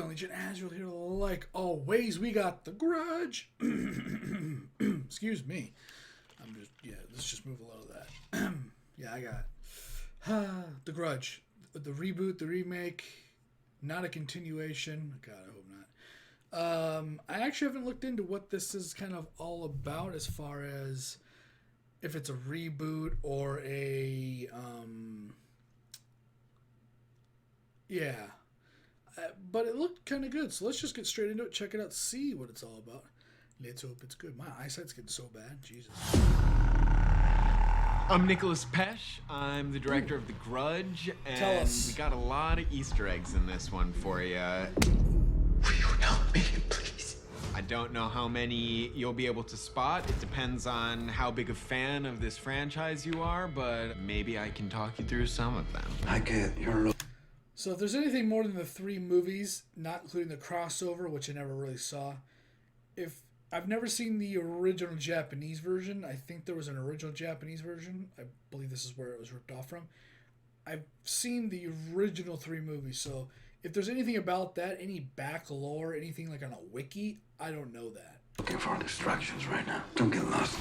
Legion Azrael here, like always. We got the Grudge. Excuse me. Let's just move a little of that. I got the Grudge, the reboot, the remake, not a continuation. God, I hope not. I actually haven't looked into what this is kind of all about, as far as if it's a reboot or a but it looked kind of good, so let's just get straight into it, check it out, see what it's all about. Let's hope it's good. My eyesight's getting so bad. Jesus. I'm Nicholas Pesh. I'm the director of The Grudge, and we got a lot of Easter eggs in this one for you. Will you help me, please? I don't know how many you'll be able to spot. It depends on how big a fan of this franchise you are, but maybe I can talk you through some of them. I get your So if there's anything more than the 3 movies, not including the crossover, which I never really saw, if I've never seen the original Japanese version. I think there was an original Japanese version. I believe this is where it was ripped off from. I've seen the original 3 movies, so if there's anything about that, any back lore, anything like on a wiki, I don't know that. Looking for distractions right now. Don't get lost.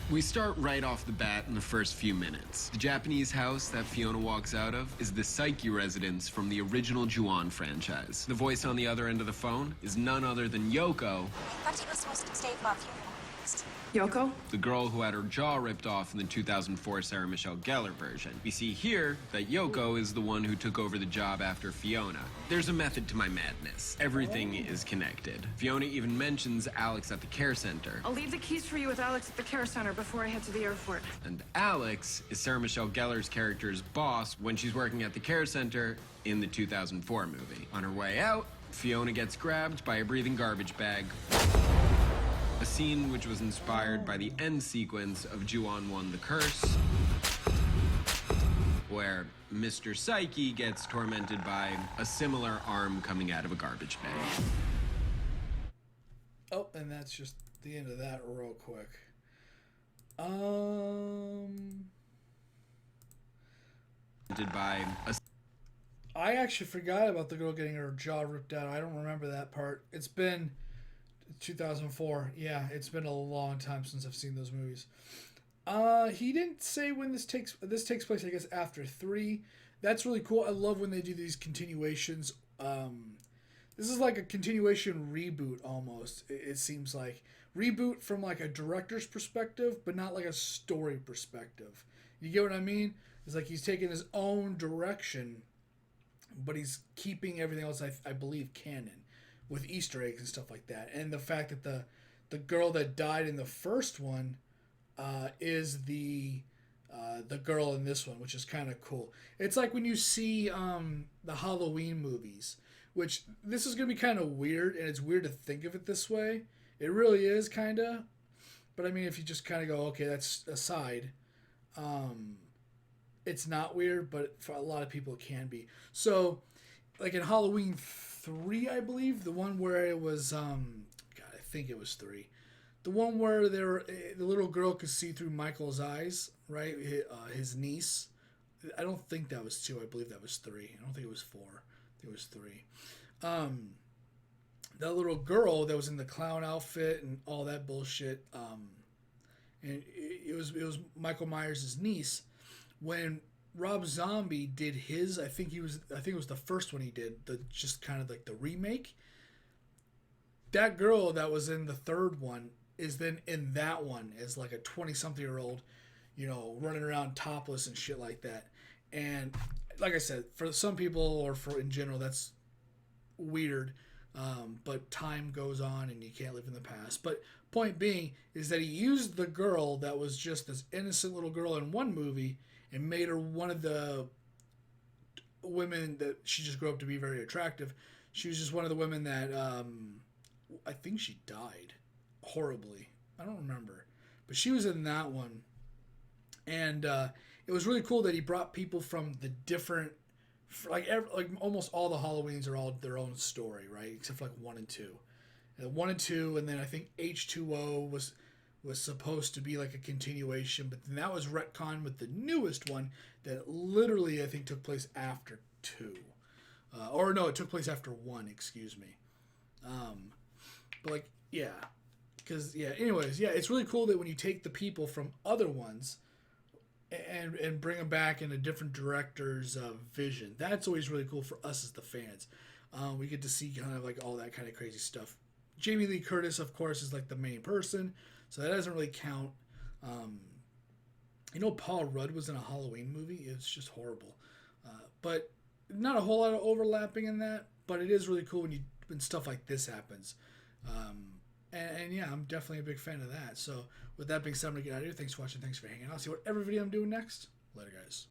We start right off the bat in the first few minutes. The Japanese house that Fiona walks out of is the Psyche residence from the original Ju-On franchise. The voice on the other end of the phone is none other than Yoko. I thought he was supposed to stay for a funeral. Yoko? The girl who had her jaw ripped off in the 2004 Sarah Michelle Gellar version. We see here that Yoko is the one who took over the job after Fiona. There's a method to my madness. Everything is connected. Fiona even mentions Alex at the care center. I'll leave the keys for you with Alex at the care center before I head to the airport. And Alex is Sarah Michelle Gellar's character's boss when she's working at the care center in the 2004 movie. On her way out, Fiona gets grabbed by a breathing garbage bag. A scene which was inspired by the end sequence of Ju-On 1: The Curse, where Mr. Psyche gets tormented by a similar arm coming out of a garbage bag. Oh, and that's just the end of that real quick. By a I actually forgot about the girl getting her jaw ripped out. I don't remember that part. It's been 2004. Yeah, it's been a long time since I've seen those movies. He didn't say when this takes place, I guess, after 3. That's really cool. I love when they do these continuations. This is like a continuation reboot almost. It seems like reboot from like a director's perspective, but not like a story perspective. You get what I mean? It's like he's taking his own direction, but he's keeping everything else, I believe, canon, with Easter eggs and stuff like that. And the fact that the girl that died in the first one is the girl in this one, which is kind of cool. It's like when you see the Halloween movies, which this is going to be kind of weird, and it's weird to think of it this way. It really is, kind of. But I mean, if you just kind of go, okay, that's aside, it's not weird, but for a lot of people it can be. So, like in Halloween 3, I believe, the one where it was I think it was 3, the one where the little girl could see through Michael's eyes, right? His niece. I don't think that was 2. I believe that was 3. I don't think it was 4. I think it was 3. That little girl that was in the clown outfit and all that bullshit, and it was Michael Myers' niece. When Rob Zombie did his, I think it was the first one he did, just kind of like the remake. That girl that was in the third one is then in that one as like a 20-something-year-old, running around topless and shit like that. And like I said, for some people or for in general, that's weird. But time goes on and you can't live in the past. But point being is that he used the girl that was just this innocent little girl in one movie and made her one of the women that she just grew up to be very attractive. She was just one of the women that I think she died horribly. I don't remember. But she was in that one. And it was really cool that he brought people from the different, like almost all the Halloweens are all their own story, right? Except for like 1 and 2. And 1 and 2, and then I think H2O was supposed to be like a continuation, but then that was retconned with the newest one that literally I think took place after 2. Or no, it took place after 1, excuse me. But like, yeah. Because, yeah, anyways, yeah, it's really cool that when you take the people from other ones and bring them back in a different director's vision, that's always really cool for us as the fans. We get to see kind of like all that kind of crazy stuff. Jamie Lee Curtis, of course, is like the main person, so that doesn't really count. Paul Rudd was in a Halloween movie. It's just horrible. But not a whole lot of overlapping in that, but it is really cool when stuff like this happens. And yeah, I'm definitely a big fan of that. So with that being said, I'm going to get out of here. Thanks for watching. Thanks for hanging out. See what every video I'm doing next. Later, guys.